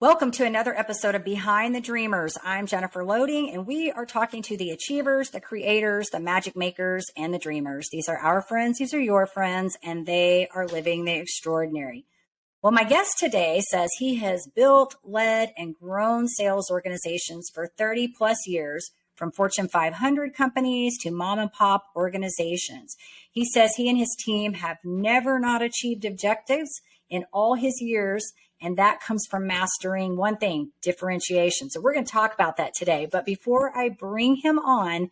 Welcome to another episode of Behind the Dreamers. I'm Jennifer Loading, and we are talking to the achievers, the creators, the magic makers, and the dreamers. These are our friends, these are your friends, and they are living the extraordinary. Well, my guest today says he has built, led, and grown sales organizations for 30 plus years, from Fortune 500 companies to mom and pop organizations. He says he and his team have never not achieved objectives in all his years, and that comes from mastering one thing, differentiation. So we're going to talk about that today. But before I bring him on,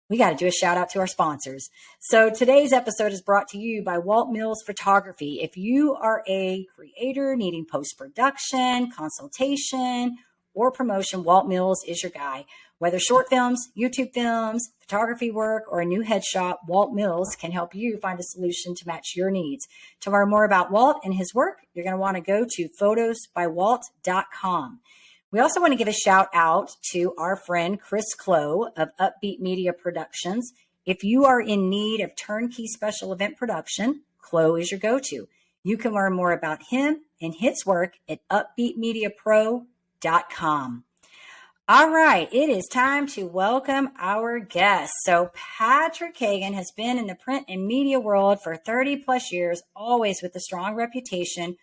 we got to do a shout out to our sponsors. So today's episode is brought to you by Walt Mills Photography. If you are a creator needing post-production, consultation, or promotion, Walt Mills is your guy. Whether short films, YouTube films, photography work, or a new headshot, Walt Mills can help you find a solution to match your needs. To learn more about Walt and his work, you're going to want to go to photosbywalt.com. We also want to give a shout out to our friend Chris Clow of Upbeat Media Productions. If you are in need of turnkey special event production, Clow is your go-to. You can learn more about him and his work at upbeatmediapro.com. All right, it is time to welcome our guest. So Patrick Kagan has been in the print and media world for 30 plus years, always with a strong reputation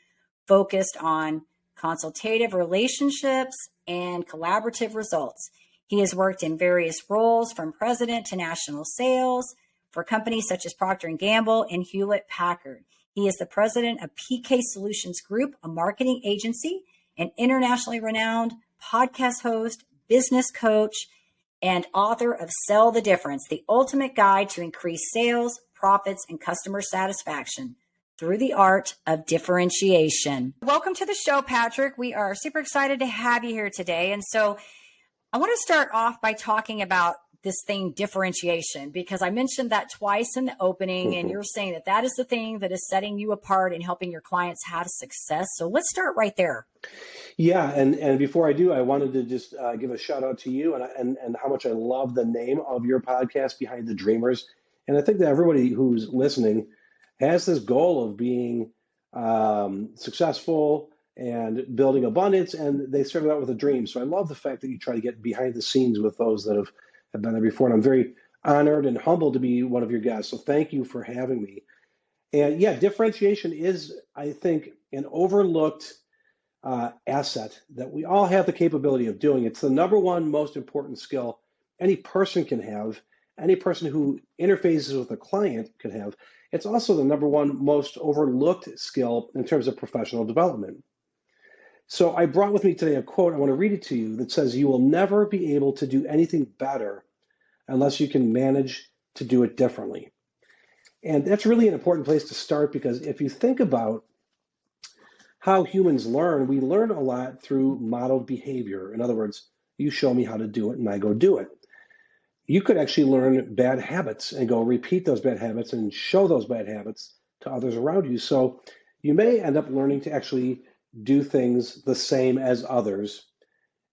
focused on consultative relationships and collaborative results. He has worked in various roles from president to national sales for companies such as Proctor Gamble and Hewlett-Packard. He is the president of PK Solutions Group, a marketing agency, an internationally renowned podcast host, business coach, and author of Sell the Difference, the ultimate guide to increase sales, profits, and customer satisfaction through the art of differentiation. Welcome to the show, Patrick. We are super excited to have you here today. And so I want to start off by talking about this thing, differentiation, because I mentioned that twice in the opening, and you're saying that that is the thing that is setting you apart and helping your clients have success. So let's start right there. Yeah, and before I do, I wanted to just give a shout out to you and how much I love the name of your podcast, Behind the Dreamers. And I think that everybody who's listening has this goal of being successful and building abundance, and they started out with a dream. So I love the fact that you try to get behind the scenes with those that have been there before. And I'm very honored and humbled to be one of your guests. So thank you for having me. And yeah, differentiation is, I think, an overlooked asset that we all have the capability of doing. It's the number one most important skill any person can have, any person who interfaces with a client can have. It's also the number one most overlooked skill in terms of professional development. So I brought with me today a quote. I want to read it to you that says, "You will never be able to do anything better unless you can manage to do it differently." And that's really an important place to start, because if you think about how humans learn, we learn a lot through modeled behavior. In other words, you show me how to do it and I go do it. You could actually learn bad habits and go repeat those bad habits and show those bad habits to others around you. So you may end up learning to actually do things the same as others,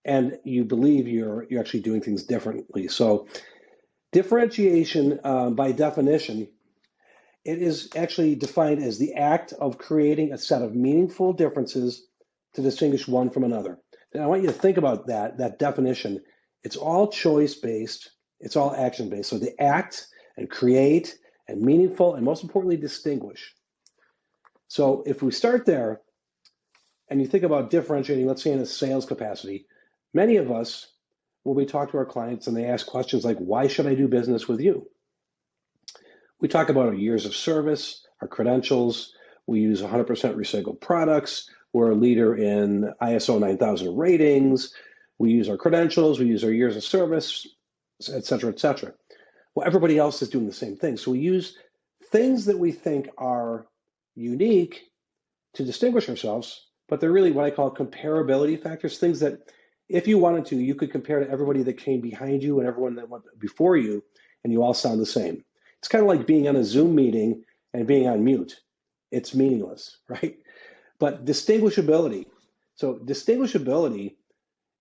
and you believe you're actually doing things differently. So differentiation, by definition, it is actually defined as the act of creating a set of meaningful differences to distinguish one from another. And I want you to think about that definition. It's all choice-based. It's all action-based. So the act and create and meaningful and, most importantly, distinguish. So if we start there and you think about differentiating, let's say in a sales capacity, many of us, when we talk to our clients and they ask questions like, why should I do business with you? We talk about our years of service, our credentials. We use 100% recycled products. We're a leader in ISO 9000 ratings. We use our credentials. We use our years of service, et cetera, et cetera. Well, everybody else is doing the same thing. So we use things that we think are unique to distinguish ourselves, but they're really what I call comparability factors, things that if you wanted to, you could compare to everybody that came behind you and everyone that went before you, and you all sound the same. It's kind of like being on a Zoom meeting and being on mute. It's meaningless, right? But distinguishability. So distinguishability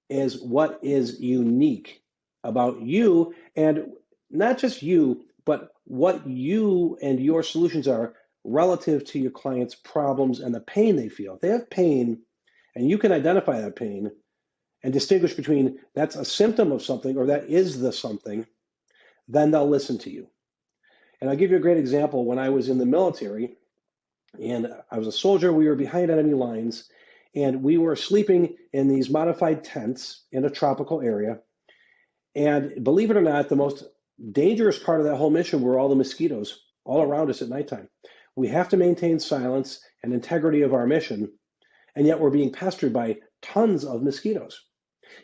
is what is unique about you, and not just you, but what you and your solutions are relative to your clients' problems and the pain they feel. If they have pain and you can identify that pain and distinguish between that's a symptom of something or that is the something, then they'll listen to you. And I'll give you a great example. When I was in the military and I was a soldier, we were behind enemy lines and we were sleeping in these modified tents in a tropical area. And believe it or not, the most dangerous part of that whole mission were all the mosquitoes all around us at nighttime. We have to maintain silence and integrity of our mission, and yet we're being pestered by tons of mosquitoes.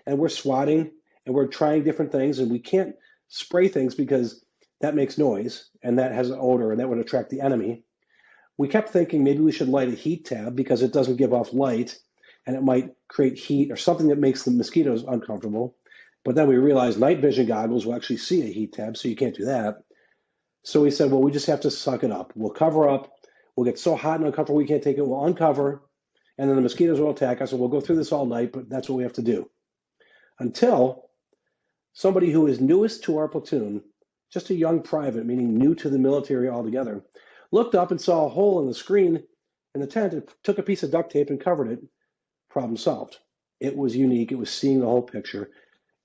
And we're swatting and we're trying different things, and we can't spray things because that makes noise and that has an odor and that would attract the enemy. We kept thinking maybe we should light a heat tab because it doesn't give off light and it might create heat or something that makes the mosquitoes uncomfortable. But then we realized night vision goggles will actually see a heat tab, so you can't do that. So we said, well, we just have to suck it up. We'll cover up. We'll get so hot and uncomfortable we can't take it. We'll uncover, and then the mosquitoes will attack us, and we'll go through this all night, but that's what we have to do. Until somebody who is newest to our platoon, just a young private, meaning new to the military altogether, looked up and saw a hole in the screen in the tent and took a piece of duct tape and covered it. Problem solved. It was unique. It was seeing the whole picture.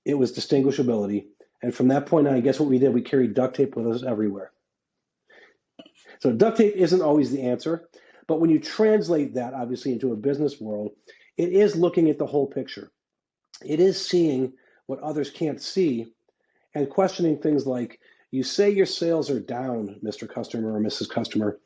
It was distinguishability. And from that point on, guess what we did? We carried duct tape with us everywhere. So duct tape isn't always the answer, but when you translate that obviously into a business world, it is looking at the whole picture. It is seeing what others can't see and questioning things like, you say your sales are down, Mr. Customer or Mrs. Customer.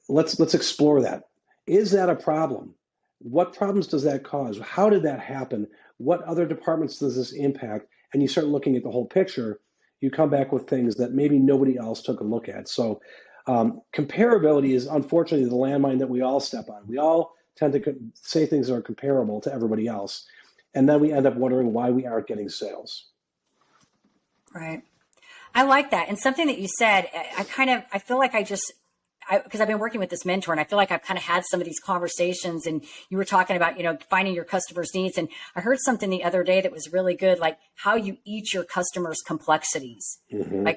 Let's explore that. Is that a problem? What problems does that cause? How did that happen? What other departments does this impact? And you start looking at the whole picture, you come back with things that maybe nobody else took a look at. So comparability is unfortunately the landmine that we all step on. We all tend to say things that are comparable to everybody else. And then we end up wondering why we aren't getting sales. Right. I like that. And something that you said, I feel like because I've been working with this mentor and I feel like I've kind of had some of these conversations, and you were talking about, finding your customers' needs. And I heard something the other day that was really good, like how you eat your customers' complexities,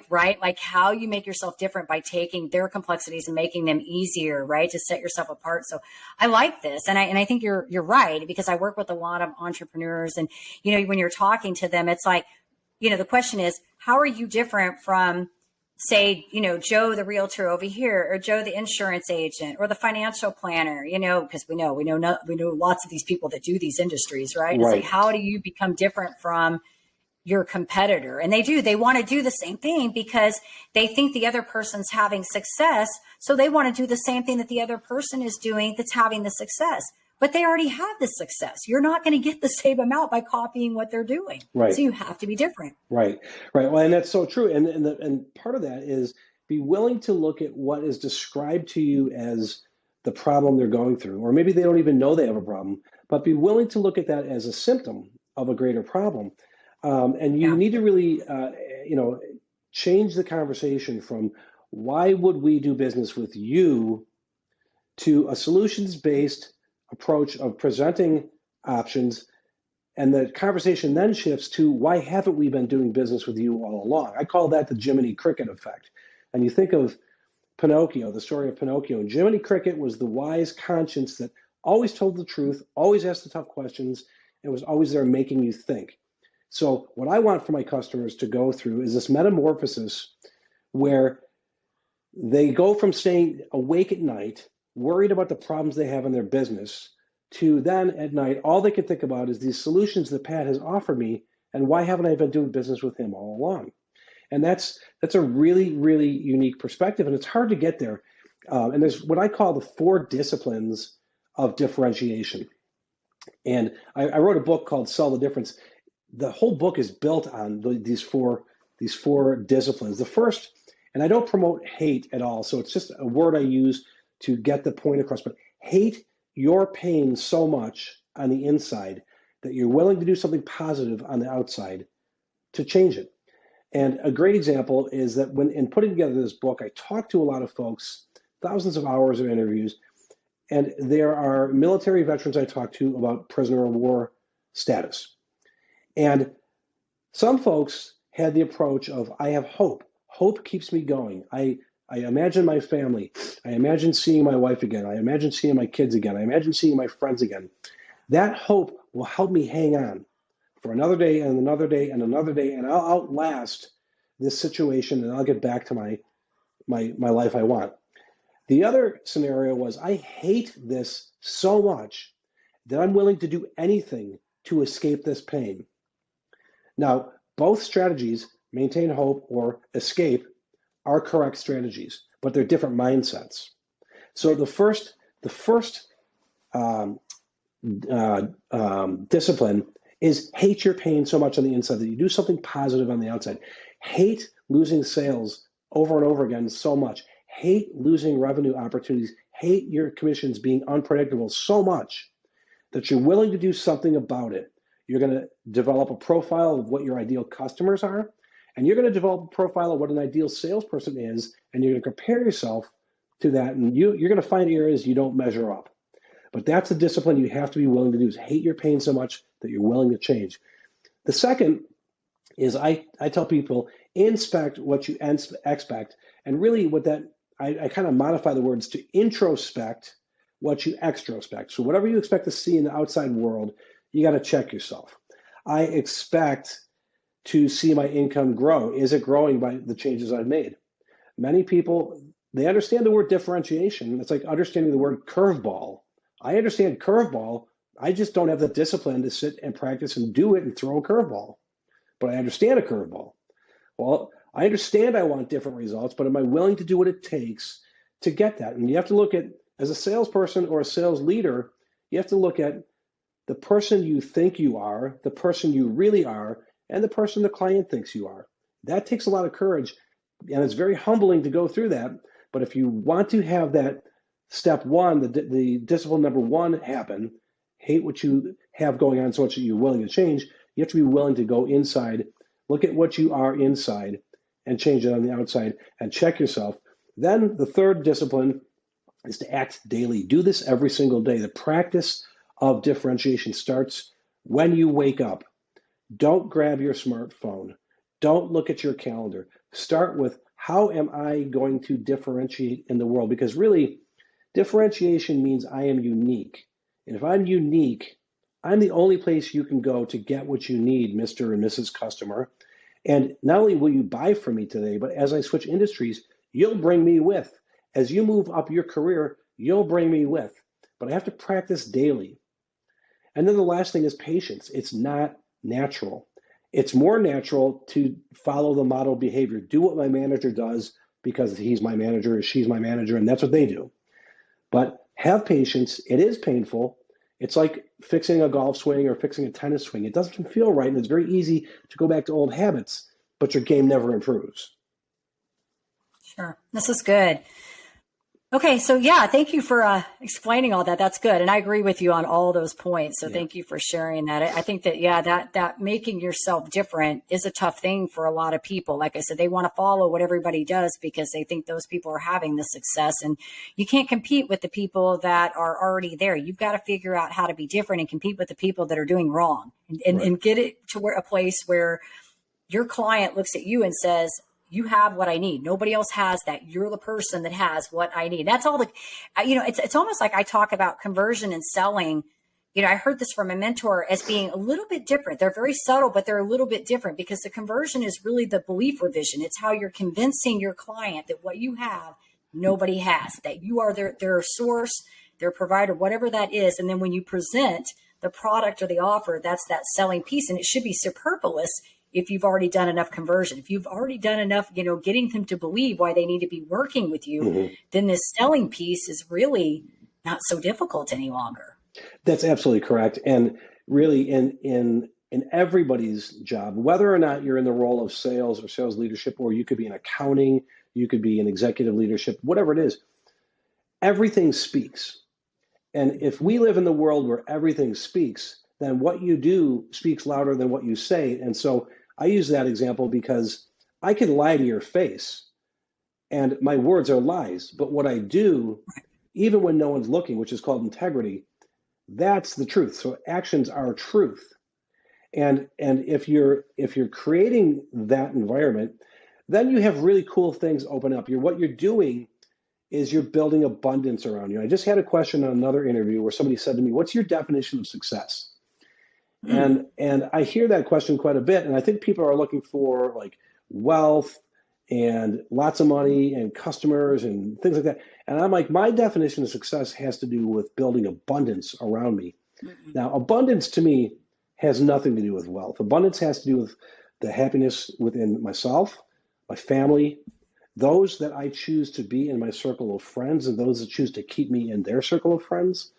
right? Like how you make yourself different by taking their complexities and making them easier, right? To set yourself apart. So I like this. And I think you're right, because I work with a lot of entrepreneurs, and, when you're talking to them, it's like, the question is, how are you different from, say, Joe, the realtor over here, or Joe, the insurance agent, or the financial planner, because we know lots of these people that do these industries, right? It's like, how do you become different from your competitor? And they want to do the same thing because they think the other person's having success. So they want to do the same thing that the other person is doing that's having the success. But they already have the success. You're not going to get the same amount by copying what they're doing. Right. So you have to be different. Right. Well, and that's so true. And part of that is be willing to look at what is described to you as the problem they're going through, or maybe they don't even know they have a problem, but be willing to look at that as a symptom of a greater problem. And you need to really, change the conversation from why would we do business with you to a solutions-based approach of presenting options, and the conversation then shifts to why haven't we been doing business with you all along? I call that the Jiminy Cricket effect. And you think of Pinocchio, the story of Pinocchio, and Jiminy Cricket was the wise conscience that always told the truth, always asked the tough questions, and was always there making you think. So what I want for my customers to go through is this metamorphosis where they go from staying awake at night, worried about the problems they have in their business, to then at night, all they can think about is these solutions that Pat has offered me, and why haven't I been doing business with him all along? And that's a really, really unique perspective, and it's hard to get there. And there's what I call the 4 disciplines of differentiation. And I wrote a book called Sell the Difference. The whole book is built on these four disciplines. The first, and I don't promote hate at all, so it's just a word I use to get the point across, but hate your pain so much on the inside that you're willing to do something positive on the outside to change it. And a great example is that when in putting together this book, I talked to a lot of folks, thousands of hours of interviews, and there are military veterans I talked to about prisoner of war status. And some folks had the approach of, I have hope. Hope keeps me going. I imagine my family. I imagine seeing my wife again. I imagine seeing my kids again. I imagine seeing my friends again. That hope will help me hang on for another day and another day and another day, and I'll outlast this situation and I'll get back to my life I want. The other scenario was I hate this so much that I'm willing to do anything to escape this pain. Now, both strategies, maintain hope or escape, are correct strategies, but they're different mindsets. So the first discipline is hate your pain so much on the inside that you do something positive on the outside. Hate losing sales over and over again so much. Hate losing revenue opportunities. Hate your commissions being unpredictable so much that you're willing to do something about it. You're going to develop a profile of what your ideal customers are, and you're going to develop a profile of what an ideal salesperson is, and you're going to compare yourself to that, and you're going to find areas you don't measure up. But that's a discipline you have to be willing to do, is hate your pain so much that you're willing to change. The second is I tell people, inspect what you expect. And really what that, I kind of modify the words to introspect what you extrospect. So whatever you expect to see in the outside world, you got to check yourself. I expect to see my income grow. Is it growing by the changes I've made? Many people, they understand the word differentiation. It's like understanding the word curveball. I understand curveball. I just don't have the discipline to sit and practice and do it and throw a curveball. But I understand a curveball. Well, I understand I want different results, but am I willing to do what it takes to get that? And you have to look at, as a salesperson or a sales leader, you have to look at the person you think you are, the person you really are, and the person the client thinks you are. That takes a lot of courage, and it's very humbling to go through that. But if you want to have that step one, the discipline number one happen, hate what you have going on so much that you're willing to change, you have to be willing to go inside, look at what you are inside, and change it on the outside, and check yourself. Then the third discipline is to act daily. Do this every single day. The practice of differentiation starts when you wake up. Don't grab your smartphone. Don't look at your calendar. Start with, how am I going to differentiate in the world? Because really, differentiation means I am unique. And if I'm unique, I'm the only place you can go to get what you need, Mr. and Mrs. Customer. And not only will you buy from me today, but as I switch industries, you'll bring me with. As you move up your career, you'll bring me with. But I have to practice daily. And then the last thing is patience. It's not natural. It's more natural to follow the model behavior. Do what my manager does because he's my manager or she's my manager, and that's what they do. But have patience. It is painful. It's like fixing a golf swing or fixing a tennis swing. It doesn't feel right, and it's very easy to go back to old habits, but your game never improves. Sure. This is good. Okay. So yeah, thank you for explaining all that. That's good. And I agree with you on all those points. So thank you for sharing that. I think that, yeah, that making yourself different is a tough thing for a lot of people. Like I said, they want to follow what everybody does because they think those people are having the success, and you can't compete with the people that are already there. You've got to figure out how to be different and compete with the people that are doing wrong, and get it to a place where your client looks at you and says, you have what I need. Nobody else has that. You're the person that has what I need. That's all it's almost like I talk about conversion and selling. I heard this from a mentor as being a little bit different. They're very subtle, but they're a little bit different because the conversion is really the belief revision. It's how you're convincing your client that what you have, nobody has, that you are their source, their provider, whatever that is. And then when you present the product or the offer, that's that selling piece. And it should be superfluous if you've already done enough conversion, if you've already done enough, getting them to believe why they need to be working with you, then this selling piece is really not so difficult any longer. That's absolutely correct. And really in everybody's job, whether or not you're in the role of sales or sales leadership, or you could be in accounting, you could be in executive leadership, whatever it is, everything speaks. And if we live in the world where everything speaks, then what you do speaks louder than what you say. And so I use that example because I can lie to your face and my words are lies, but what I do, even when no one's looking, which is called integrity, that's the truth. So actions are truth. And if you're creating that environment, then you have really cool things open up. What you're doing is you're building abundance around you. I just had a question on another interview where somebody said to me, what's your definition of success? And I hear that question quite a bit. And I think people are looking for like wealth and lots of money and customers and things like that. And I'm like, my definition of success has to do with building abundance around me. Now, abundance to me has nothing to do with wealth. Abundance has to do with the happiness within myself, my family, those that I choose to be in my circle of friends, and those that choose to keep me in their circle of friends,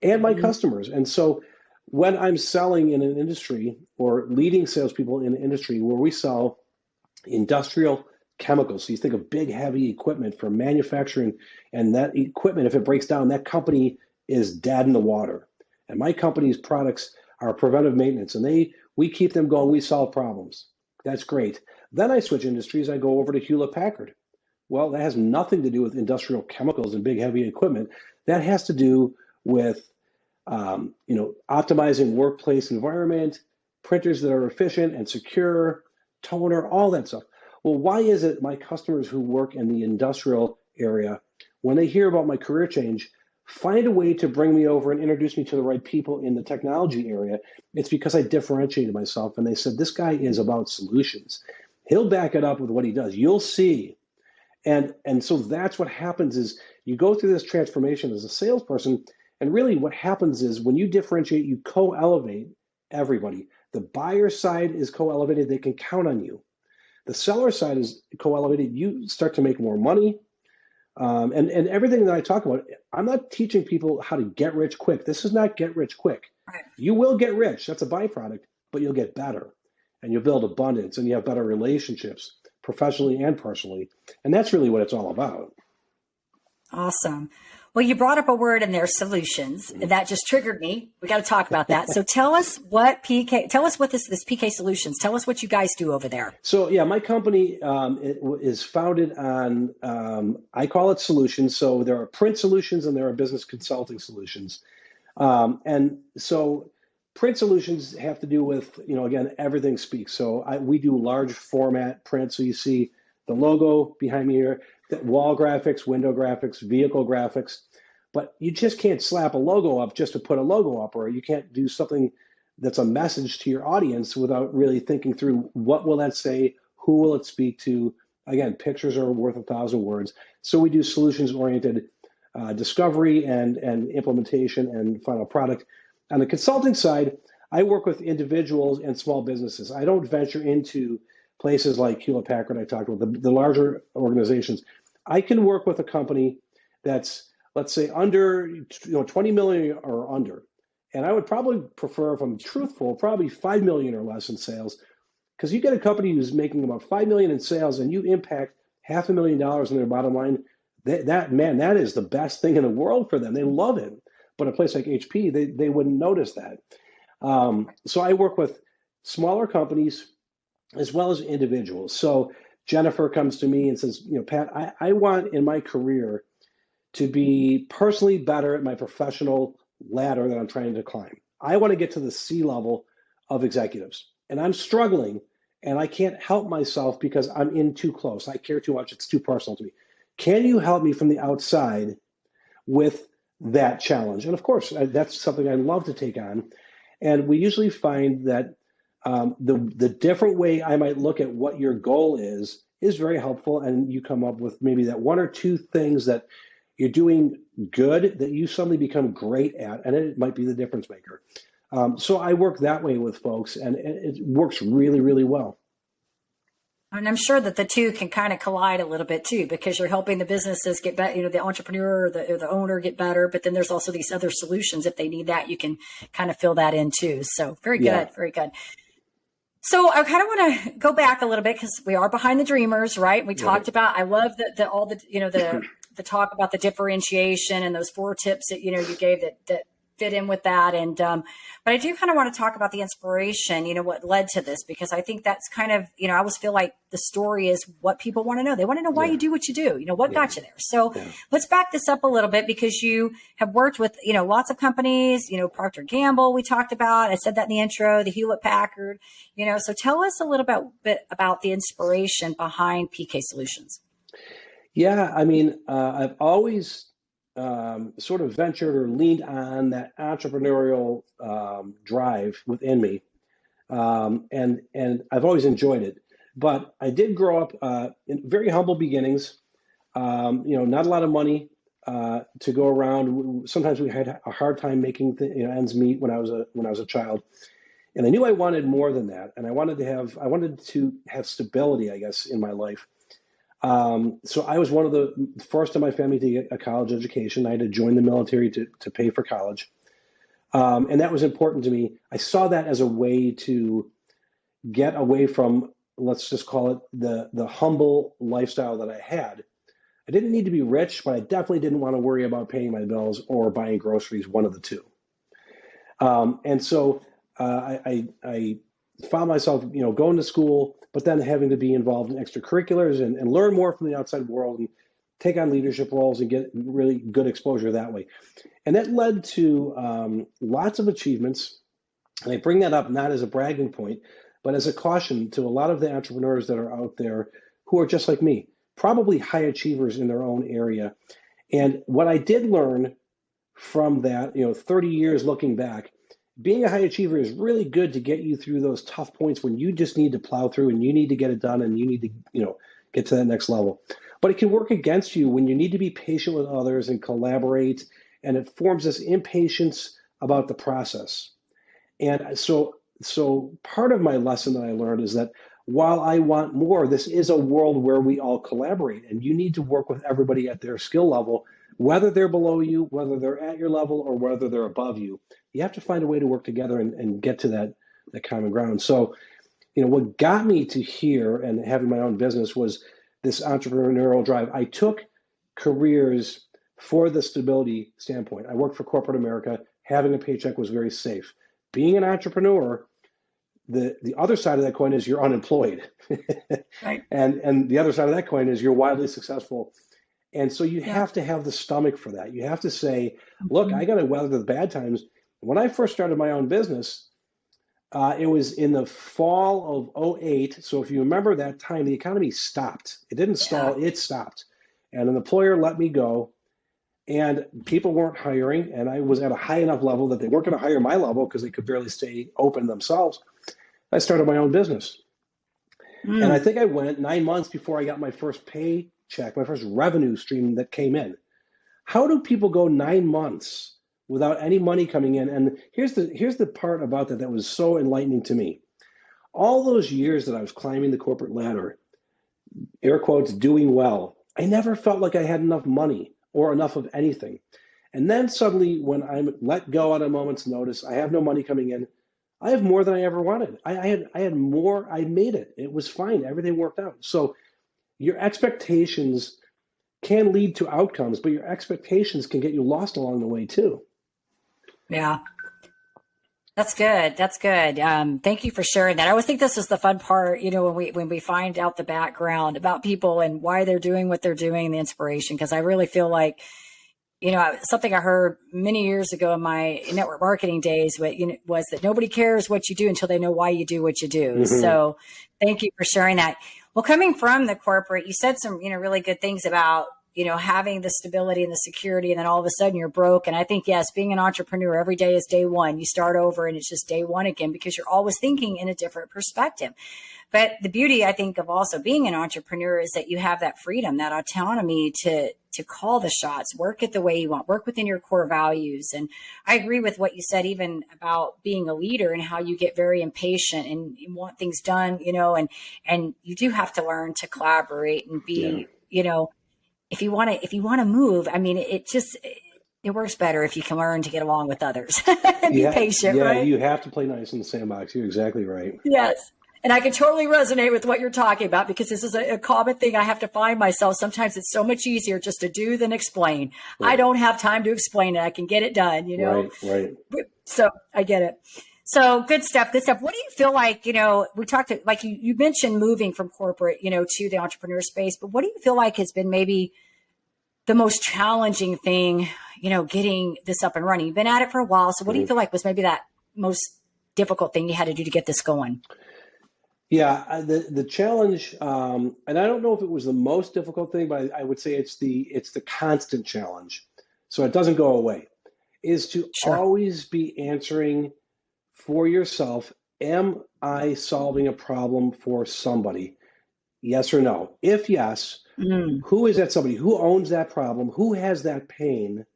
and my customers. And so when I'm selling in an industry or leading salespeople in an industry where we sell industrial chemicals, so you think of big, heavy equipment for manufacturing, and that equipment, if it breaks down, that company is dead in the water. And my company's products are preventive maintenance, and we keep them going. We solve problems. That's great. Then I switch industries. I go over to Hewlett-Packard. Well, that has nothing to do with industrial chemicals and big, heavy equipment. That has to do with optimizing workplace environment, printers that are efficient and secure, toner, all that stuff. Well, why is it my customers who work in the industrial area, when they hear about my career change, find a way to bring me over and introduce me to the right people in the technology area? It's because I differentiated myself, and they said, this guy is about solutions. He'll back it up with what he does. You'll see. And so that's what happens is you go through this transformation as a salesperson, and really what happens is when you differentiate, you co-elevate everybody. The buyer side is co-elevated. They can count on you. The seller side is co-elevated. You start to make more money. And everything that I talk about, I'm not teaching people how to get rich quick. This is not get rich quick. Right. You will get rich. That's a byproduct, but you'll get better. And you'll build abundance, and you have better relationships, professionally and personally. And that's really what it's all about. Awesome. Well, you brought up a word in there, solutions, and that just triggered me. We got to talk about that. So tell us what this PK Solutions, tell us what you guys do over there. So yeah, my company is founded on, I call it solutions. So there are print solutions and there are business consulting solutions. And so print solutions have to do with, again, everything speaks. So we do large format print. So you see the logo behind me here, wall graphics, window graphics, vehicle graphics, but you just can't slap a logo up just to put a logo up, or you can't do something that's a message to your audience without really thinking through what will that say, who will it speak to. Again, pictures are worth 1,000 words. So we do solutions-oriented discovery and implementation and final product. On the consulting side, I work with individuals and small businesses. I don't venture into places like Hewlett-Packard I talked about, the larger organizations. I can work with a company that's, let's say, under 20 million or under. And I would probably prefer, if I'm truthful, probably 5 million or less in sales. Because you get a company who's making about 5 million in sales and you impact $500,000 in their bottom line, that is the best thing in the world for them. They love it. But a place like HP, they wouldn't notice that. So I work with smaller companies as well as individuals. So Jennifer comes to me and says, Pat, I want in my career to be personally better at my professional ladder that I'm trying to climb. I want to get to the C level of executives, and I'm struggling, and I can't help myself because I'm in too close. I care too much. It's too personal to me. Can you help me from the outside with that challenge? And of course, that's something I love to take on. And we usually find that the different way I might look at what your goal is very helpful. And you come up with maybe that one or two things that you're doing good that you suddenly become great at, and it might be the difference maker. So I work that way with folks, and it works really, really well. And I'm sure that the two can kind of collide a little bit too, because you're helping the businesses get better, the entrepreneur or the owner get better, but then there's also these other solutions. If they need that, you can kind of fill that in too. So very good, Yeah. very good. So I kind of want to go back a little bit because we are behind the dreamers, right? We talked about, I love all the talk about the differentiation and those 4 tips that, you gave that fit in with that. And, but I do kind of want to talk about the inspiration, what led to this, because I think that's kind of, I always feel like the story is what people want to know. They want to know why you do what you do, what got you there. So let's back this up a little bit, because you have worked with, lots of companies, Proctor Gamble, we talked about, I said that in the intro, the Hewlett-Packard, so tell us a little bit about the inspiration behind PK Solutions. Yeah, I mean, I've always sort of ventured or leaned on that entrepreneurial drive within me, and I've always enjoyed it. But I did grow up in very humble beginnings. Not a lot of money to go around. Sometimes we had a hard time making ends meet when I was a child, and I knew I wanted more than that, and I wanted to have stability, I guess, in my life. So I was one of the first in my family to get a college education. I had to join the military to pay for college. And that was important to me. I saw that as a way to get away from, let's just call it the humble lifestyle that I had. I didn't need to be rich, but I definitely didn't want to worry about paying my bills or buying groceries, one of the two. And so I found myself, going to school, but then having to be involved in extracurriculars and learn more from the outside world and take on leadership roles and get really good exposure that way. And that led to lots of achievements. And I bring that up not as a bragging point, but as a caution to a lot of the entrepreneurs that are out there who are just like me, probably high achievers in their own area. And what I did learn from that, 30 years looking back, being a high achiever is really good to get you through those tough points when you just need to plow through and you need to get it done and you need to, get to that next level. But it can work against you when you need to be patient with others and collaborate, and it forms this impatience about the process. And so part of my lesson that I learned is that while I want more, this is a world where we all collaborate, and you need to work with everybody at their skill level, whether they're below you, whether they're at your level, or whether they're above you. You have to find a way to work together and get to that common ground. So, what got me to here and having my own business was this entrepreneurial drive. I took careers for the stability standpoint. I worked for corporate America. Having a paycheck was very safe. Being an entrepreneur, the other side of that coin is you're unemployed. Right. And the other side of that coin is you're wildly successful. And so you have to have the stomach for that. You have to say, look, I got to weather the bad times. When I first started my own business, it was in the fall of '08. So if you remember that time, the economy stopped. It didn't stall, it stopped. And an employer let me go, and people weren't hiring. And I was at a high enough level that they weren't going to hire my level because they could barely stay open themselves. I started my own business. And I think I went 9 months before I got my first paycheck, my first revenue stream that came in. How do people go 9 months without any money coming in? And here's the part about that was so enlightening to me. All those years that I was climbing the corporate ladder, air quotes, doing well, I never felt like I had enough money or enough of anything. And then suddenly when I'm let go at a moment's notice, I have no money coming in, I have more than I ever wanted. I had more, I made it. It was fine. Everything worked out. So your expectations can lead to outcomes, but your expectations can get you lost along the way too. Yeah. That's good. That's good. Thank you for sharing that. I always think this is the fun part, when we find out the background about people and why they're doing what they're doing, the inspiration, because I really feel like, something I heard many years ago in my network marketing days was that nobody cares what you do until they know why you do what you do. Mm-hmm. So thank you for sharing that. Well, coming from the corporate, you said some, really good things about, having the stability and the security, and then all of a sudden you're broke. And I think, yes, being an entrepreneur, every day is day one. You start over and it's just day one again, because you're always thinking in a different perspective. But the beauty, I think, of also being an entrepreneur is that you have that freedom, that autonomy to call the shots, work it the way you want, work within your core values. And I agree with what you said, even about being a leader and how you get very impatient and you want things done, and you do have to learn to collaborate and be, if you want to move, I mean, it works better if you can learn to get along with others and be patient, right? Yeah, you have to play nice in the sandbox. You're exactly right. Yes. And I can totally resonate with what you're talking about, because this is a common thing I have to find myself. Sometimes it's so much easier just to do than explain. Right. I don't have time to explain it. I can get it done, Right. So I get it. So good stuff. What do you feel like, we talked to, like you mentioned moving from corporate, to the entrepreneur space, but what do you feel like has been maybe the most challenging thing, getting this up and running? You've been at it for a while. So what do you feel like was maybe that most difficult thing you had to do to get this going? The challenge, and I don't know if it was the most difficult thing, but I would say it's the constant challenge. So it doesn't go away, is to Sure. always be answering for yourself, am I solving a problem for somebody? Yes or no? If yes, Mm, who is that somebody? Who owns that problem? Who has that pain?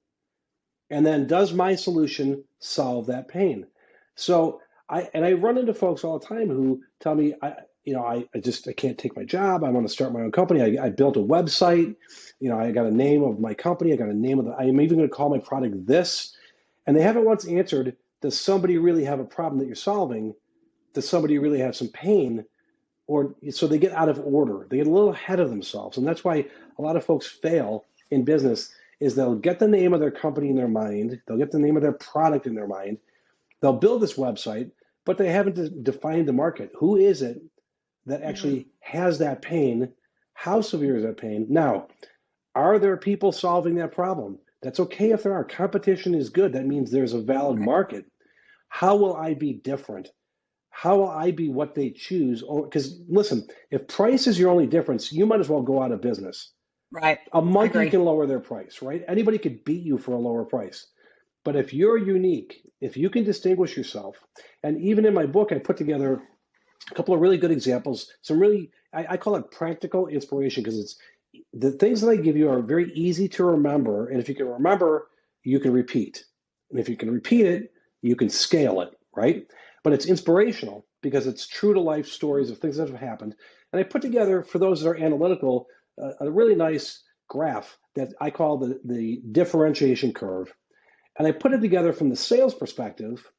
And then does my solution solve that pain? So I run into folks all the time who tell me, I can't take my job. I want to start my own company. I built a website. I got a name of my company. I got a name of I'm even going to call my product this. And they haven't once answered, does somebody really have a problem that you're solving? Does somebody really have some pain? Or so they get out of order. They get a little ahead of themselves. And that's why a lot of folks fail in business is they'll get the name of their company in their mind. They'll get the name of their product in their mind. They'll build this website, but they haven't defined the market. Who is it that mm, actually has that pain? How severe is that pain? Now, are there people solving that problem? That's okay if there are. Competition is good. That means there's a valid right. market. How will I be different? How will I be what they choose? Because listen, if price is your only difference, you might as well go out of business. Right. A I monkey agree. can lower their price, right? Anybody could beat you for a lower price. But if you're unique, if you can distinguish yourself, and even in my book, I put together a couple of really good examples, some really, I call it practical inspiration because it's the things that I give you are very easy to remember. And if you can remember, you can repeat. And if you can repeat it, you can scale it, right? But it's inspirational because it's true to life stories of things that have happened. And I put together, for those that are analytical, a really nice graph that I call the differentiation curve. And I put it together from the sales perspective,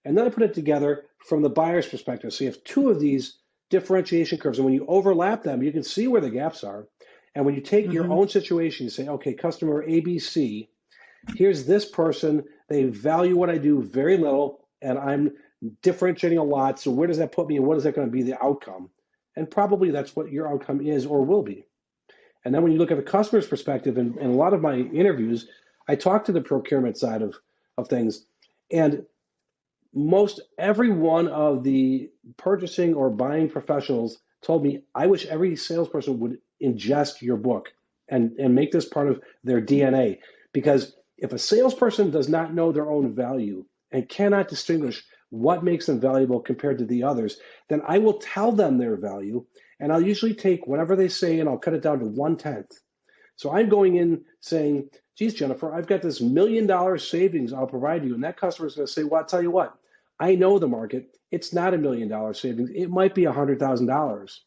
and then I put it together from the buyer's perspective. So you have two of these differentiation curves, and when you overlap them, you can see where the gaps are. And when you take your Hmm. own situation, you say, okay, customer ABC, here's this person, they value what I do very little, and I'm differentiating a lot. So where does that put me, and what is that going to be the outcome? And probably that's what your outcome is or will be. And then when you look at the customer's perspective, and a lot of my interviews, I talk to the procurement side of things. And most every one of the purchasing or buying professionals told me, I wish every salesperson would ingest your book and make this part of their DNA. Because if a salesperson does not know their own value and cannot distinguish what makes them valuable compared to the others, then I will tell them their value. And I'll usually take whatever they say and I'll cut it down to 1/10. So I'm going in saying, geez, Jennifer, I've got this $1 million savings I'll provide you. And that customer is going to say, well, I'll tell you what, I know the market. It's not $1 million savings. It might be $100,000.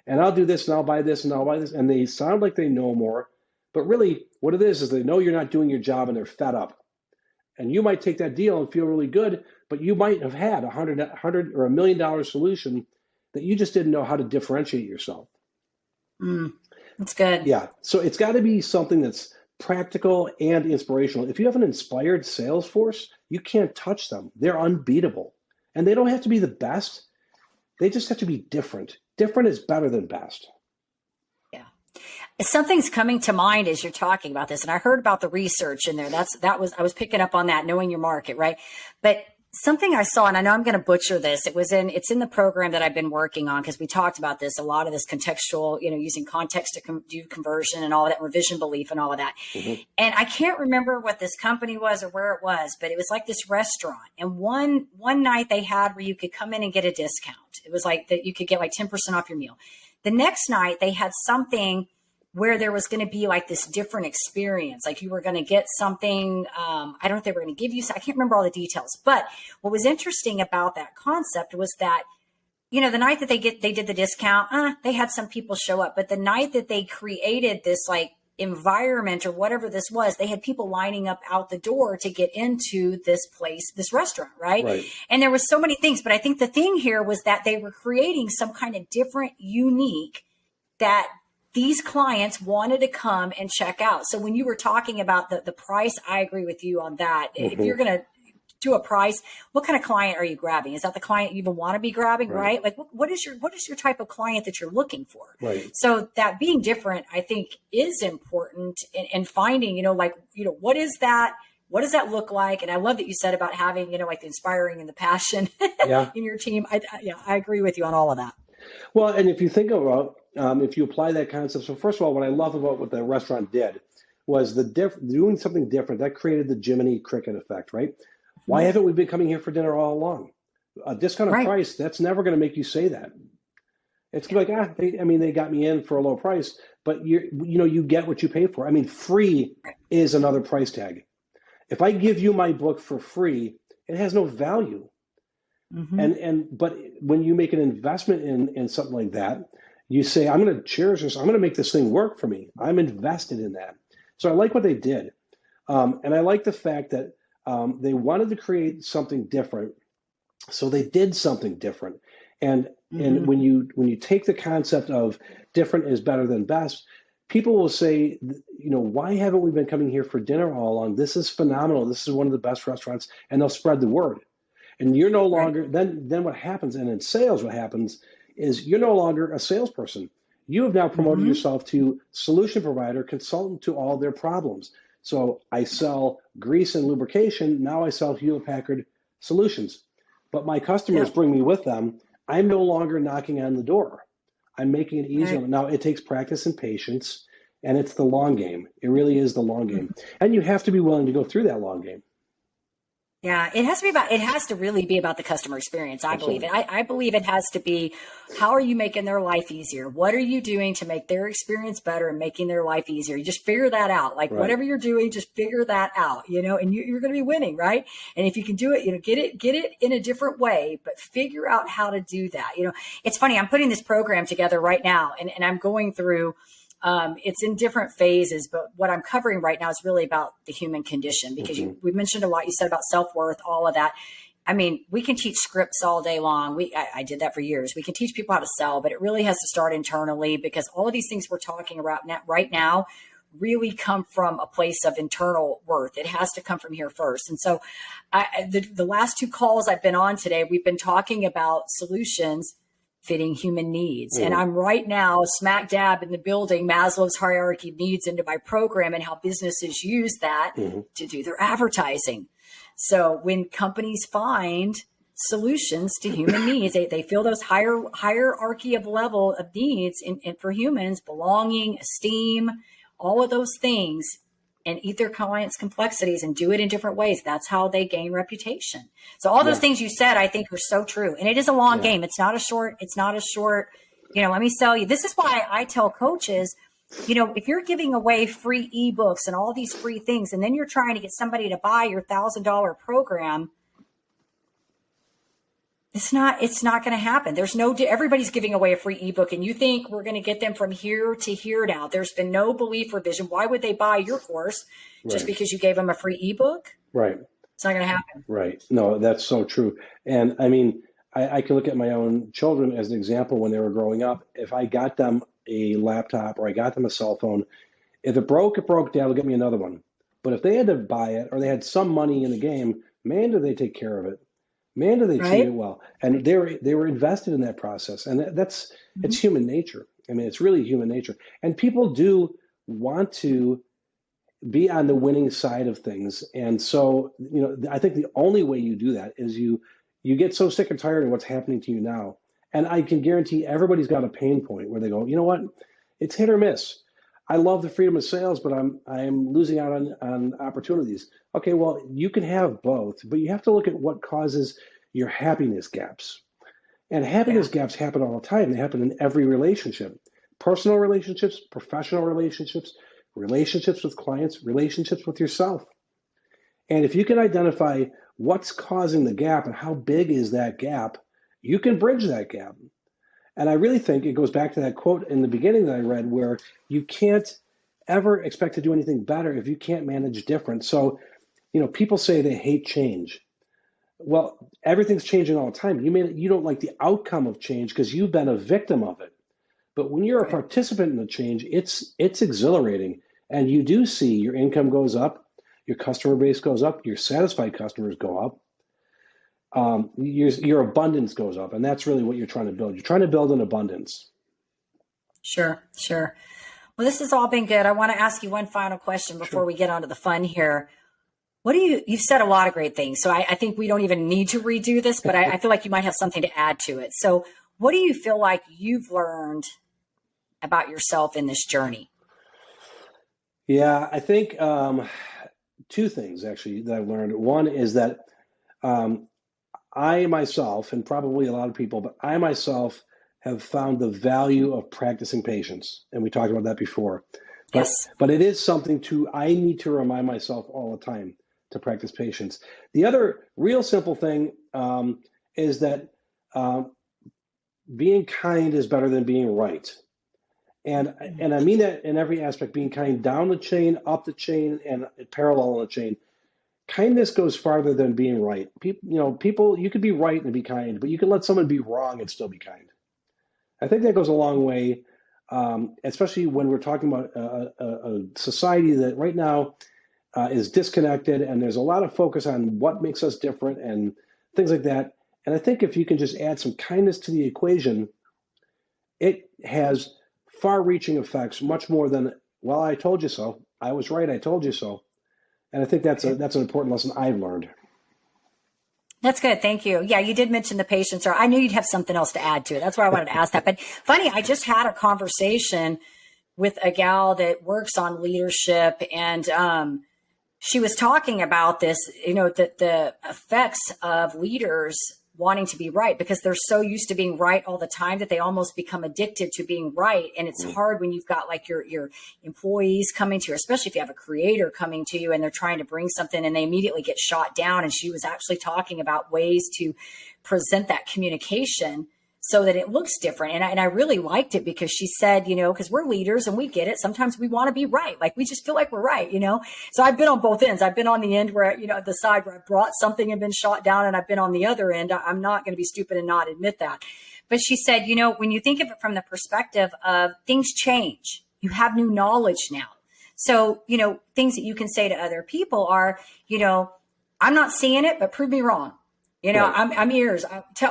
And I'll do this and I'll buy this and I'll buy this. And they sound like they know more. But really, what it is they know you're not doing your job and they're fed up. And you might take that deal and feel really good, but you might have had a hundred or $1 million solution that you just didn't know how to differentiate yourself. Mm, that's good. Yeah. So it's got to be something that's practical and inspirational. If you have an inspired sales force, you can't touch them. They're unbeatable. And they don't have to be the best. They just have to be different. Different is better than best. Yeah. Something's coming to mind as you're talking about this. And I heard about the research in there. I was picking up on that, knowing your market, right? But something I saw, and I know I'm going to butcher this. It's in the program that I've been working on because we talked about this, a lot of this contextual, using context to do conversion and all of that, revision belief and all of that. Mm-hmm. And I can't remember what this company was or where it was, but it was like this restaurant. And one night they had where you could come in and get a discount. It was like that you could get like 10% off your meal. The next night they had something where there was going to be like this different experience. Like you were going to get something. I don't know if they were going to give you, I can't remember all the details, but what was interesting about that concept was that, the night that they did the discount, they had some people show up, but the night that they created this like environment or whatever this was, they had people lining up out the door to get into this place, this restaurant, right? Right. And there was so many things, but I think the thing here was that they were creating some kind of different, unique that these clients wanted to come and check out. So when you were talking about the price, I agree with you on that. Mm-hmm. If you're going to do a price, what kind of client are you grabbing? Is that the client you even want to be grabbing, right? Like what is your type of client that you're looking for? Right. So that being different, I think is important in finding, what is that? What does that look like? And I love that you said about having, like the inspiring and the passion Yeah. in your team. I agree with you on all of that. Well, and if you think about, if you apply that concept, so first of all, what I love about what the restaurant did was doing something different that created the Jiminy Cricket effect, right? Why Mhm. haven't we been coming here for dinner all along? A discounted Right. price, that's never going to make you say that. It's like, they got me in for a low price, but you get what you pay for. I mean, free is another price tag. If I give you my book for free, it has no value. Hmm. But when you make an investment in something like that, you say, I'm going to cherish this. I'm going to make this thing work for me. I'm invested in that. So I like what they did. And I like the fact that they wanted to create something different. So they did something different. And Hmm. when you take the concept of different is better than best, people will say, why haven't we been coming here for dinner all along? This is phenomenal. This is one of the best restaurants, and they'll spread the word. And you're no Right. longer then what happens, and in sales, what happens is you're no longer a salesperson. You have now promoted Hmm. yourself to solution provider, consultant to all their problems. So I sell grease and lubrication. Now I sell Hewlett-Packard solutions. But my customers Yep. bring me with them. I'm no longer knocking on the door. I'm making it easier. Right. Now it takes practice and patience, and it's the long game. It really is the long game. Mhm. And you have to be willing to go through that long game. Yeah, it has to really be about the customer experience. I believe Absolutely. it. I believe it has to be, how are you making their life easier? What are you doing to make their experience better and making their life easier? You just figure that out. Like Right. whatever you're doing, just figure that out, and you're going to be winning, right? And if you can do it, get it in a different way, but figure out how to do that. It's funny. I'm putting this program together right now and I'm going through, it's in different phases, but what I'm covering right now is really about the human condition because Hmm. we mentioned a lot. You said about self-worth, all of that. I mean, we can teach scripts all day long. I did that for years. We can teach people how to sell, but it really has to start internally because all of these things we're talking about right now really come from a place of internal worth. It has to come from here first. And so the last two calls I've been on today, we've been talking about solutions fitting human needs. And Hmm. I'm right now smack dab in the building Maslow's hierarchy of needs into my program and how businesses use that Hmm. to do their advertising. So when companies find solutions to human needs, they feel those hierarchy of level of needs in for humans, belonging, esteem, all of those things, and eat their clients' complexities and do it in different ways. That's how they gain reputation. So all those Yeah. things you said, I think are so true. And it is a long Yeah. game. It's not a short, let me sell you. This is why I tell coaches, if you're giving away free ebooks and all these free things, and then you're trying to get somebody to buy your $1,000 program, it's not going to happen. Everybody's giving away a free ebook and you think we're going to get them from here to here now. There's been no belief or vision. Why would they buy your course just Right. because you gave them a free ebook? Right. It's not going to happen. Right. No, that's so true. And I mean, I can look at my own children as an example when they were growing up. If I got them a laptop or I got them a cell phone, if it broke, it broke. Dad will get me another one. But if they had to buy it or they had some money in the game, man, do they take care of it? Man, do they treat it Right? well? And they were invested in that process, and that's Mm-hmm. it's human nature. I mean, it's really human nature, and people do want to be on the winning side of things. And so, I think the only way you do that is you get so sick and tired of what's happening to you now. And I can guarantee everybody's got a pain point where they go, you know what? It's hit or miss. I love the freedom of sales, but I'm losing out on opportunities. Okay, well, you can have both, but you have to look at what causes your happiness gaps. And happiness Yeah. gaps happen all the time. They happen in every relationship. Personal relationships, professional relationships, relationships with clients, relationships with yourself. And if you can identify what's causing the gap and how big is that gap, you can bridge that gap. And I really think it goes back to that quote in the beginning that I read where you can't ever expect to do anything better if you can't manage different. So, people say they hate change. Well, everything's changing all the time. You don't like the outcome of change because you've been a victim of it. But when you're a Right. participant in the change, it's exhilarating, and you do see your income goes up, your customer base goes up, your satisfied customers go up, your abundance goes up, and that's really what you're trying to build. You're trying to build an abundance. Sure. Sure. Well, this has all been good. I want to ask you one final question before Sure. we get onto the fun here. You've said a lot of great things. So I think we don't even need to redo this, but I feel like you might have something to add to it. So What do you feel like you've learned about yourself in this journey? Yeah, I think two things actually that I've learned. One is that um, I myself, and probably a lot of people, but I myself have found the value of practicing patience, and we talked about that before. Yes. But it is something I need to remind myself all the time to practice patience. The other real simple thing is that um, being kind is better than being right. And I mean that in every aspect, being kind down the chain, up the chain, and parallel on the chain. Kindness goes farther than being right. People, you could be right and be kind, but you can let someone be wrong and still be kind. I think that goes a long way, especially when we're talking about a society that right now is disconnected, and there's a lot of focus on what makes us different and things like that. And I think if you can just add some kindness to the equation, it has far-reaching effects, much more than, well, I told you so. I was right. I told you so. And I think that's an important lesson I've learned. That's good. Thank you. Yeah, you did mention the patience, or I knew you'd have something else to add to it. That's why I wanted to ask that. But funny, I just had a conversation with a gal that works on leadership, and she was talking about this, the effects of leaders wanting to be right, because they're so used to being right all the time that they almost become addicted to being right. And it's hard when you've got like your employees coming to you, especially if you have a creator coming to you and they're trying to bring something and they immediately get shot down. And she was actually talking about ways to present that communication so that it looks different. And I really liked it, because she said, because we're leaders and we get it. Sometimes we want to be right. Like, we just feel like we're right, So I've been on both ends. I've been on the end where, the side where I brought something and been shot down, and I've been on the other end. I'm not going to be stupid and not admit that. But she said, when you think of it from the perspective of things change, you have new knowledge now. So, things that you can say to other people are, I'm not seeing it, but prove me wrong. Right. I'm ears.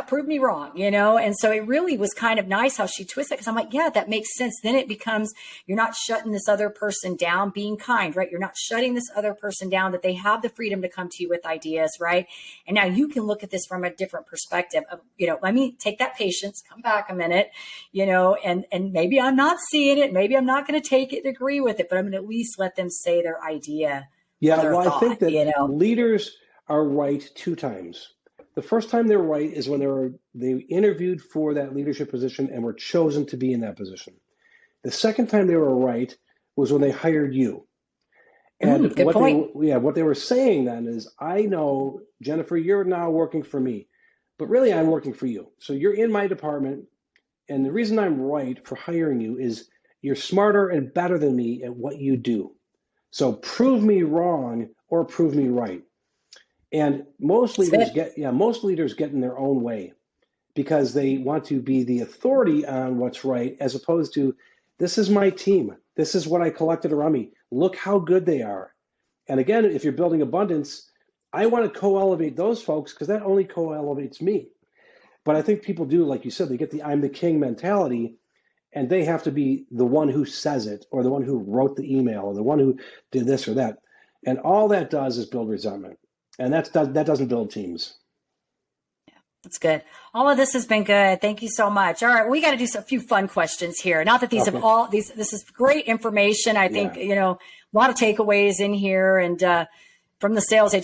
Prove me wrong, And so it really was kind of nice how she twisted it, because I'm like, yeah, that makes sense. Then it becomes, you're not shutting this other person down, being kind, right? You're not shutting this other person down, that they have the freedom to come to you with ideas, right? And now you can look at this from a different perspective of, let me take that patience, come back a minute, and maybe I'm not seeing it. Maybe I'm not going to take it and agree with it, but I'm going to at least let them say their idea. Yeah, their thought, I think that leaders are right two times. The first time they're right is when they interviewed for that leadership position and were chosen to be in that position. The second time they were right was when they hired you. And what they were saying then is, I know, Jennifer, you're now working for me, but really I'm working for you. So you're in my department, and the reason I'm right for hiring you is you're smarter and better than me at what you do. So prove me wrong or prove me right. And most leaders get in their own way, because they want to be the authority on what's right, as opposed to, this is my team. This is what I collected around me. Look how good they are. And again, if you're building abundance, I want to co-elevate those folks, because that only co-elevates me. But I think people do, like you said, they get the I'm the king mentality, and they have to be the one who says it, or the one who wrote the email, or the one who did this or that. And all that does is build resentment. And that doesn't build teams. Yeah, that's good. All of this has been good. Thank you so much. All right, we got to do a few fun questions here. Not that these this is great information. I think, a lot of takeaways in here, and from the sales, we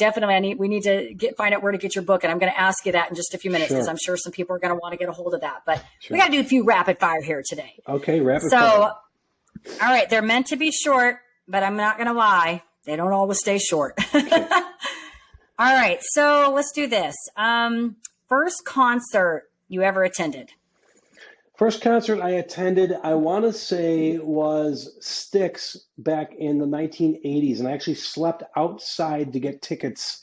need to find out where to get your book. And I'm going to ask you that in just a few minutes, because I'm sure some people are going to want to get a hold of that. But we got to do a few rapid fire here today. Okay, rapid fire. All right, they're meant to be short, but I'm not going to lie, they don't always stay short. Okay. All right, so let's do this. First concert you ever attended? First concert I attended, I want to say, was Styx back in the 1980s. And I actually slept outside to get tickets.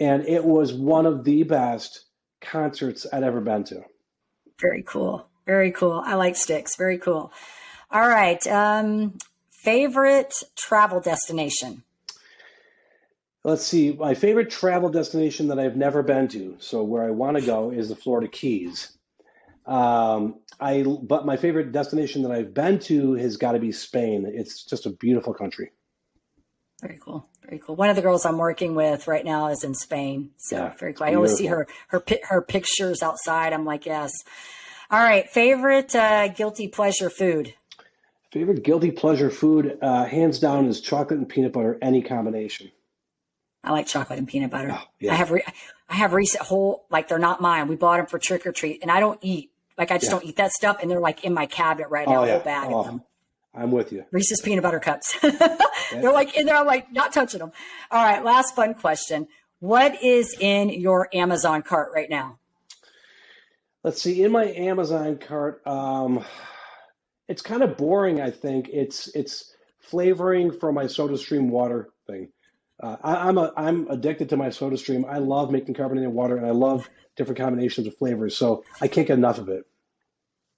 And it was one of the best concerts I'd ever been to. Very cool. Very cool. I like Styx. Very cool. All right. Favorite travel destination? Let's see. My favorite travel destination that I've never been to, so where I want to go, is the Florida Keys. But my favorite destination that I've been to has got to be Spain. It's just a beautiful country. Very cool. Very cool. One of the girls I'm working with right now is in Spain. So very cool. I always see her pictures outside. I'm like, yes. All right. Favorite guilty pleasure food? Favorite guilty pleasure food, hands down, is chocolate and peanut butter, any combination. I like chocolate and peanut butter. Oh, yeah. I have recent like they're not mine. We bought them for trick or treat, and I don't eat. Like I just don't eat that stuff, and they're like in my cabinet right now, a whole bag of them. I'm with you. Reese's peanut butter cups. They're like in there. I'm like not touching them. All right, last fun question. What is in your Amazon cart right now? Let's see. In my Amazon cart, it's kind of boring. I think it's flavoring for my SodaStream water thing. I'm addicted to my SodaStream. I love making carbonated water, and I love different combinations of flavors. So I can't get enough of it.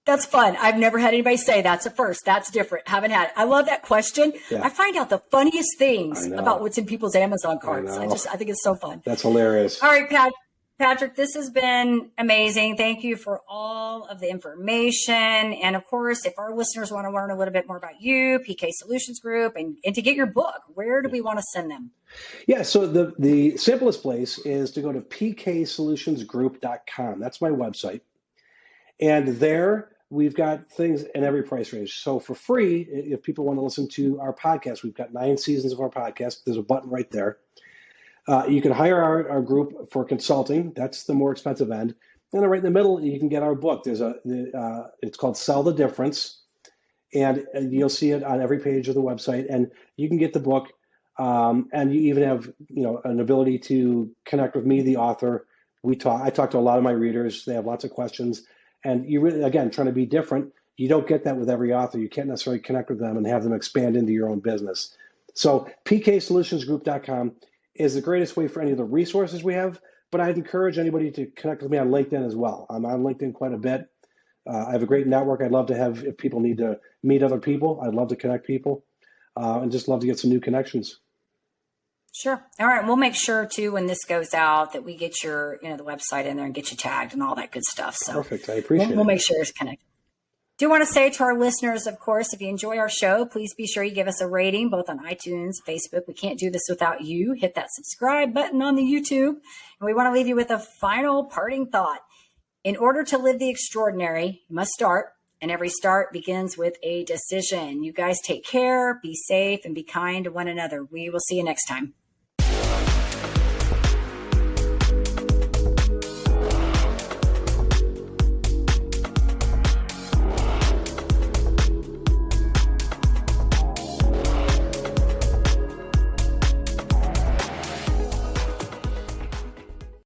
That's fun. I've never had anybody say that's a first. That's different. Haven't had it. I love that question. Yeah. I find out the funniest things about what's in people's Amazon carts. I think it's so fun. That's hilarious. All right, Patrick, this has been amazing. Thank you for all of the information. And of course, if our listeners want to learn a little bit more about you, PK Solutions Group, and to get your book, where do we want to send them? Yeah, so the simplest place is to go to pksolutionsgroup.com. That's my website. And there we've got things in every price range. So for free, if people want to listen to our podcast, we've got 9 seasons of our podcast. There's a button right there. You can hire our group for consulting. That's the more expensive end. And then right in the middle, you can get our book. It's called Sell the Difference. And you'll see it on every page of the website. And you can get the book. And you even have, an ability to connect with me, the author. I talk to a lot of my readers. They have lots of questions. And you really, again, trying to be different. You don't get that with every author. You can't necessarily connect with them and have them expand into your own business. So pksolutionsgroup.com is the greatest way for any of the resources we have. But I'd encourage anybody to connect with me on LinkedIn as well. I'm on LinkedIn quite a bit. I have a great network. I'd love to have, if people need to meet other people, I'd love to connect people and just love to get some new connections. Sure. All right. We'll make sure too, when this goes out, that we get your, the website in there and get you tagged and all that good stuff. So perfect. I appreciate it. We'll make sure it's connected. Do want to say to our listeners, of course, if you enjoy our show, please be sure you give us a rating, both on iTunes, Facebook. We can't do this without you. Hit that subscribe button on the YouTube. And we want to leave you with a final parting thought. In order to live the extraordinary, you must start. And every start begins with a decision. You guys take care, be safe, and be kind to one another. We will see you next time.